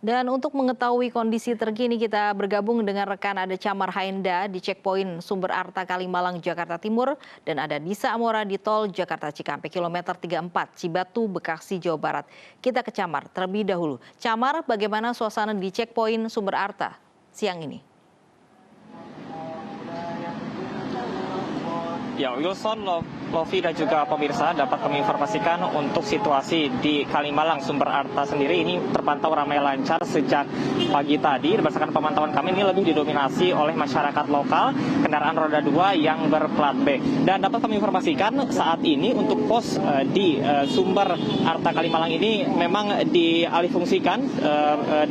Dan untuk mengetahui kondisi terkini kita bergabung dengan rekan ada Camar Haenda di checkpoint Sumber Arta Kalimalang, Jakarta Timur. Dan ada Disa Amora di tol Jakarta Cikampek kilometer 34 Cibatu, Bekasi, Jawa Barat. Kita ke Camar terlebih dahulu. Camar, bagaimana suasana di checkpoint Sumber Arta siang ini? Ya, Wilson, Lovi dan juga pemirsa dapat kami informasikan untuk situasi di Kalimalang Sumber Arta sendiri ini terpantau ramai lancar sejak pagi tadi. Berdasarkan pemantauan kami ini lebih didominasi oleh masyarakat lokal, kendaraan roda 2 yang berplat B. Dan dapat kami informasikan saat ini untuk pos di Sumber Arta Kalimalang ini memang dialihfungsikan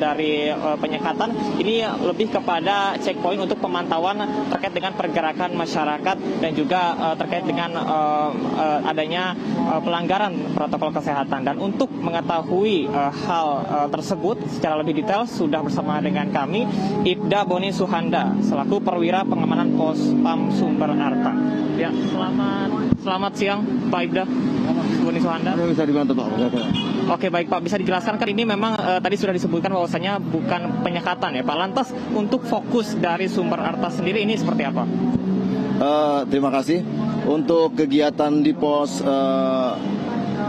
dari penyekatan. Ini lebih kepada checkpoint untuk pemantauan terkait dengan pergerakan masyarakat dan juga terkait dengan adanya pelanggaran protokol kesehatan. Dan untuk mengetahui hal tersebut secara lebih detail sudah bersama dengan kami Ibda Boni Suhanda selaku perwira pengamanan pos PAM Sumber Arta. Ya, selamat siang Pak Ibda Boni Suhanda. Bisa dibantu Pak. Oke, baik Pak, bisa dijelaskan kan ini memang tadi sudah disebutkan bahwasanya bukan penyekatan ya Pak. Lantas untuk fokus dari Sumber Arta sendiri ini seperti apa? Terima kasih. Untuk kegiatan di pos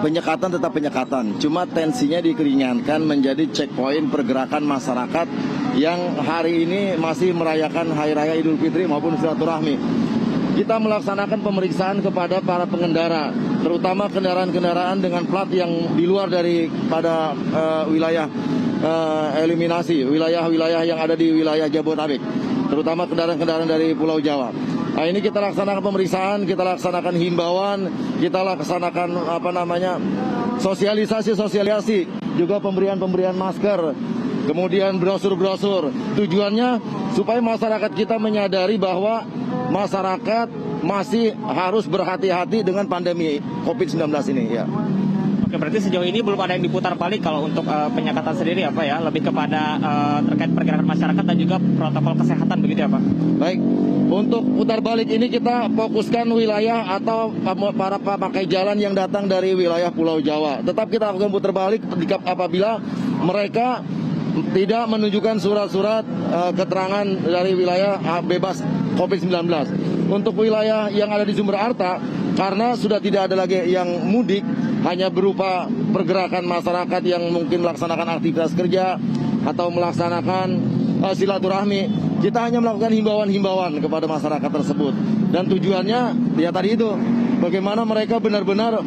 penyekatan tetap penyekatan, cuma tensinya dikeringankan menjadi checkpoint pergerakan masyarakat yang hari ini masih merayakan Hari Raya Idul Fitri maupun silaturahmi. Kita melaksanakan pemeriksaan kepada para pengendara, terutama kendaraan-kendaraan dengan plat yang di luar daripada wilayah eliminasi, wilayah-wilayah yang ada di wilayah Jabodetabek, terutama kendaraan-kendaraan dari Pulau Jawa. Nah, ini kita laksanakan pemeriksaan, kita laksanakan himbauan, kita laksanakan sosialisasi, juga pemberian masker, kemudian brosur-brosur. Tujuannya supaya masyarakat kita menyadari bahwa masyarakat masih harus berhati-hati dengan pandemi COVID-19 ini ya. Oke, berarti sejauh ini belum ada yang diputar balik kalau untuk penyekatan sendiri apa ya, lebih kepada terkait pergerakan masyarakat dan juga protokol kesehatan begitu ya Pak? Baik, untuk putar balik ini kita fokuskan wilayah atau para pemakai jalan yang datang dari wilayah Pulau Jawa. Tetap kita lakukan putar balik apabila mereka tidak menunjukkan surat-surat keterangan dari wilayah bebas COVID-19. Untuk wilayah yang ada di Sumber Arta, karena sudah tidak ada lagi yang mudik, hanya berupa pergerakan masyarakat yang mungkin melaksanakan aktivitas kerja atau melaksanakan silaturahmi. Kita hanya melakukan himbauan-himbauan kepada masyarakat tersebut. Dan tujuannya ya tadi itu, bagaimana mereka benar-benar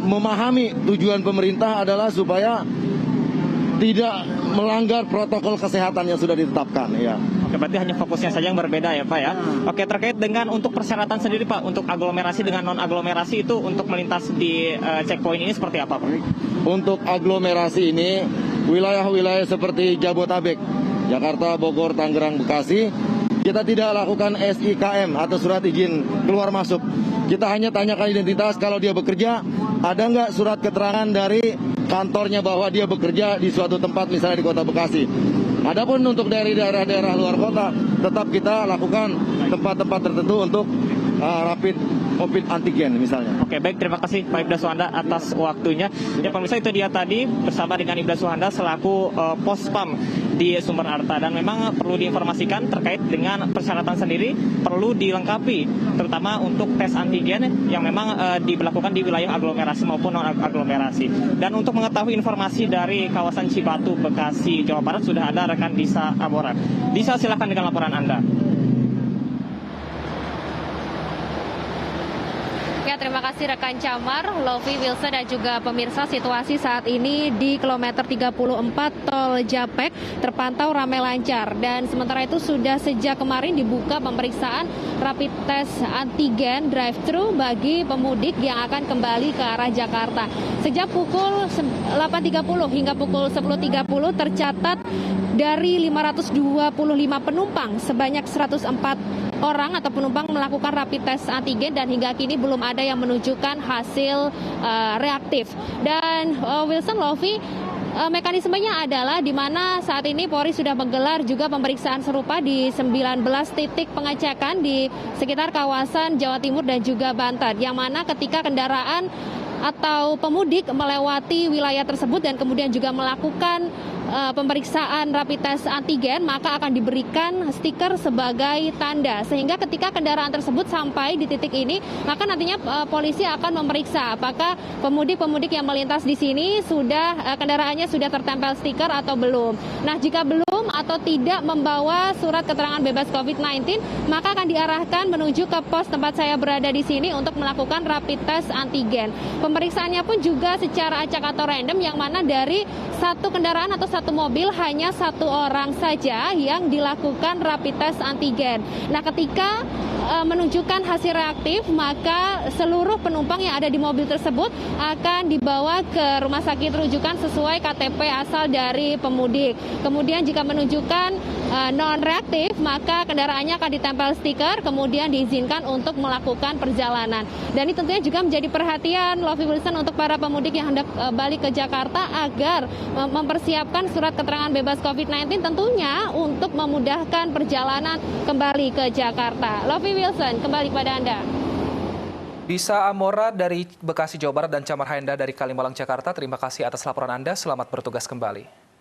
memahami tujuan pemerintah adalah supaya tidak melanggar protokol kesehatan yang sudah ditetapkan ya. Oke, berarti hanya fokusnya saja yang berbeda ya Pak ya. Oke, terkait dengan untuk persyaratan sendiri Pak, untuk aglomerasi dengan non-aglomerasi itu untuk melintas di checkpoint ini seperti apa Pak? Untuk aglomerasi ini, wilayah-wilayah seperti Jabodetabek, Jakarta, Bogor, Tangerang, Bekasi, kita tidak lakukan SIKM atau surat izin keluar masuk. Kita hanya tanyakan identitas, kalau dia bekerja, ada nggak surat keterangan dari kantornya bahwa dia bekerja di suatu tempat misalnya di kota Bekasi. Adapun untuk dari daerah-daerah luar kota, tetap kita lakukan tempat-tempat tertentu untuk rapid COVID antigen misalnya. Oke, baik, terima kasih Pak Ibda Suhanda atas waktunya. Ya pemirsa, itu dia tadi bersama dengan Ibda Suhanda selaku pos PAM di Sumber Arta. Dan memang perlu diinformasikan terkait dengan persyaratan sendiri perlu dilengkapi, terutama untuk tes antigen yang memang diberlakukan di wilayah aglomerasi maupun non aglomerasi. Dan untuk mengetahui informasi dari kawasan Cibatu, Bekasi, Jawa Barat sudah ada rekan Disa Amora. Disa, silakan dengan laporan Anda. Ya, terima kasih rekan Camar, Lovi, Wilson dan juga pemirsa. Situasi saat ini di kilometer 34 tol Japek terpantau ramai lancar, dan sementara itu sudah sejak kemarin dibuka pemeriksaan rapid test antigen drive-thru bagi pemudik yang akan kembali ke arah Jakarta. Sejak pukul 8.30 hingga pukul 10.30 tercatat dari 525 penumpang sebanyak 104 orang atau penumpang melakukan rapid test antigen, dan hingga kini belum ada yang menunjukkan hasil reaktif. Dan Wilson, Lovi, mekanismenya adalah di mana saat ini Polri sudah menggelar juga pemeriksaan serupa di 19 titik pengecekan di sekitar kawasan Jawa Timur dan juga Banten, yang mana ketika kendaraan atau pemudik melewati wilayah tersebut dan kemudian juga melakukan pemeriksaan rapid test antigen, maka akan diberikan stiker sebagai tanda. Sehingga ketika kendaraan tersebut sampai di titik ini, maka nantinya polisi akan memeriksa apakah pemudik-pemudik yang melintas di sini sudah kendaraannya sudah tertempel stiker atau belum. Nah, jika belum atau tidak membawa surat keterangan bebas COVID-19, maka akan diarahkan menuju ke pos tempat saya berada di sini untuk melakukan rapid test antigen. Pemeriksaannya pun juga secara acak atau random, yang mana dari satu kendaraan atau satu mobil hanya satu orang saja yang dilakukan rapid test antigen. Nah, ketika menunjukkan hasil reaktif, maka seluruh penumpang yang ada di mobil tersebut akan dibawa ke rumah sakit rujukan sesuai KTP asal dari pemudik. Kemudian jika menunjukkan non-reaktif, maka kendaraannya akan ditempel stiker, kemudian diizinkan untuk melakukan perjalanan. Dan ini tentunya juga menjadi perhatian Lovie Wilson untuk para pemudik yang hendak balik ke Jakarta agar mempersiapkan surat keterangan bebas COVID-19 tentunya untuk memudahkan perjalanan kembali ke Jakarta. Lovie Wilson, kembali kepada Anda. Disa Amora dari Bekasi, Jawa Barat dan Chamar Haenda dari Kalimalang, Jakarta. Terima kasih atas laporan Anda. Selamat bertugas kembali.